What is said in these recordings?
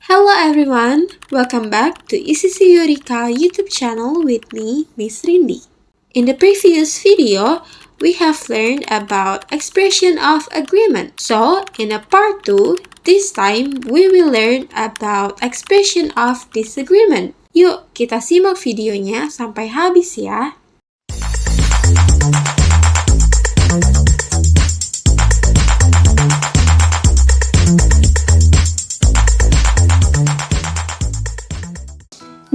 Hello everyone, welcome back to ECC Eureka YouTube channel with me, Miss Rindy. In the previous video, we have learned about expression of agreement. So, in a part 2, this time we will learn about expression of disagreement. Yuk, kita simak videonya sampai habis ya.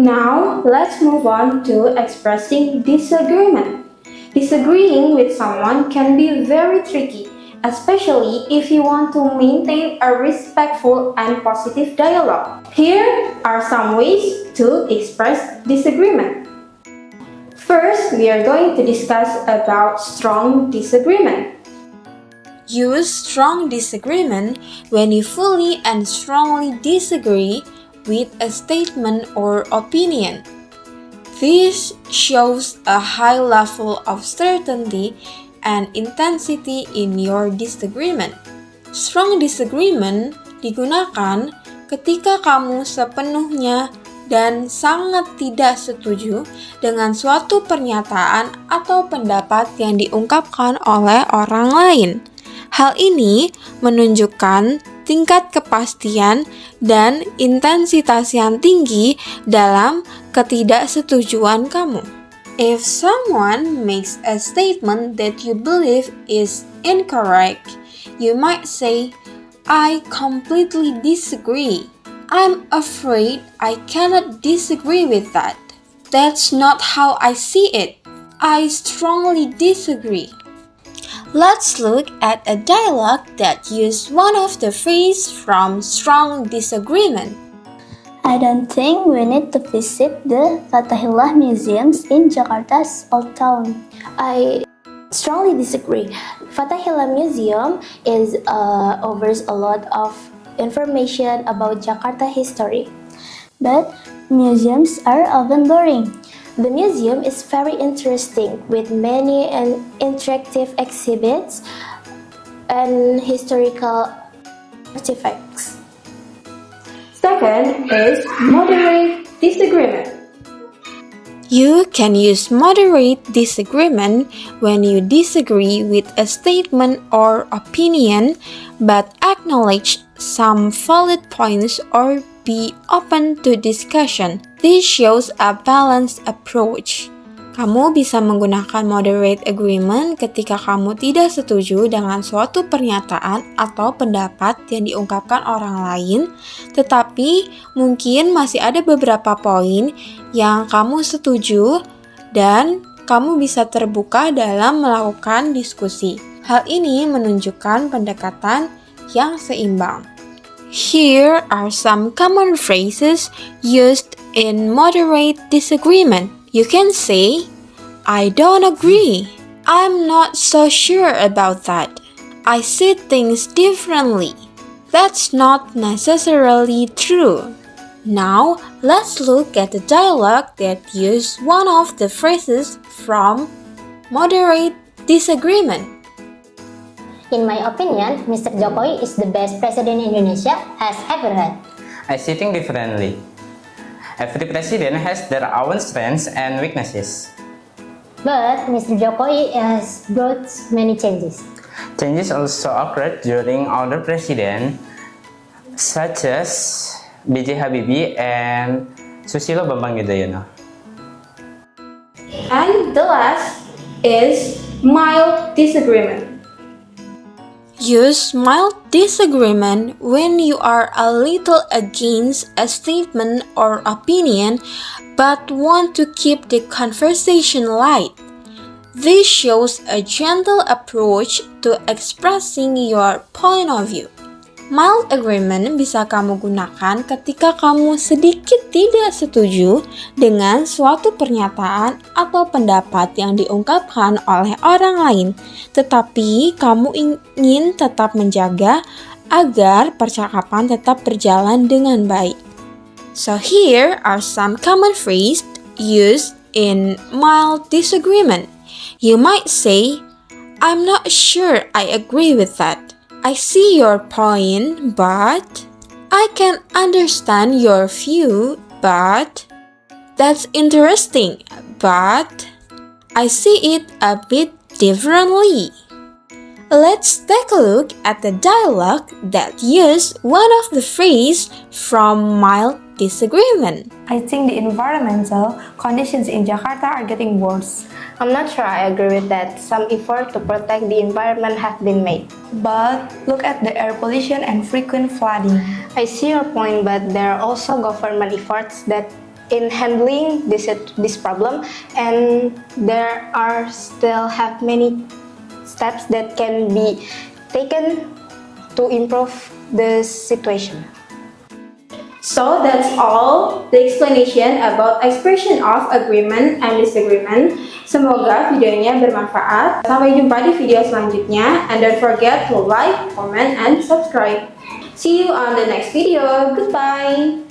Now, let's move on to expressing disagreement. Disagreeing with someone can be very tricky, especially if you want to maintain a respectful and positive dialogue. Here are some ways to express disagreement. First, we are going to discuss about strong disagreement. Use strong disagreement when you fully and strongly disagree with a statement or opinion. This shows a high level of certainty and intensity in your disagreement. Strong disagreement digunakan ketika kamu sepenuhnya dan sangat tidak setuju dengan suatu pernyataan atau pendapat yang diungkapkan oleh orang lain. Hal ini menunjukkan tingkat kepastian dan intensitas yang tinggi dalam ketidaksetujuan kamu. If someone makes a statement that you believe is incorrect, you might say, "I completely disagree. I'm afraid I cannot disagree with that. That's not how I see it. I strongly disagree." Let's look at a dialogue that uses one of the phrases from strong disagreement. I don't think we need to visit the Fathahillah museums in Jakarta's Old Town. I strongly disagree. Fathahillah Museum offers a lot of information about Jakarta history, but museums are often boring. The museum is very interesting with many interactive exhibits and historical artifacts. Second is moderate disagreement. You can use moderate disagreement when you disagree with a statement or opinion but acknowledge some valid points or be open to discussion. This shows a balanced approach. Kamu bisa menggunakan moderate agreement ketika kamu tidak setuju dengan suatu pernyataan atau pendapat yang diungkapkan orang lain, tetapi mungkin masih ada beberapa poin yang kamu setuju dan kamu bisa terbuka dalam melakukan diskusi. Hal ini menunjukkan pendekatan yang seimbang. Here are some common phrases used in moderate disagreement. You can say, "I don't agree. I'm not so sure about that. I see things differently. That's not necessarily true." Now, let's look at the dialogue that uses one of the phrases from moderate disagreement. In my opinion, Mr. Jokowi is the best president Indonesia has ever had. I see things differently. Every president has their own strengths and weaknesses. But Mr. Jokowi has brought many changes. Changes also occurred during other presidents, such as B.J. Habibie and Susilo Bambang Yudhoyono. And the last is mild disagreement. Use mild disagreement when you are a little against a statement or opinion but want to keep the conversation light. This shows a gentle approach to expressing your point of view. Mild agreement bisa kamu gunakan ketika kamu sedikit tidak setuju dengan suatu pernyataan atau pendapat yang diungkapkan oleh orang lain, tetapi kamu ingin tetap menjaga agar percakapan tetap berjalan dengan baik. So here are some common phrases used in mild disagreement. You might say, "I'm not sure I agree with that. I see your point, but I can understand your view, but that's interesting, but I see it a bit differently. Let's take a look at the dialogue that use one of the phrase from mild disagreement. I think the environmental conditions in Jakarta are getting worse. I'm not sure I agree with that. Some effort to protect the environment have been made. But look at the air pollution and frequent flooding. I see your point, but there are also government efforts that in handling this problem, and there are still have many steps that can be taken to improve the situation. So that's all the explanation about expression of agreement and disagreement. Semoga videonya bermanfaat. Sampai jumpa di video selanjutnya. And don't forget to like, comment, and subscribe. See you on the next video. Goodbye.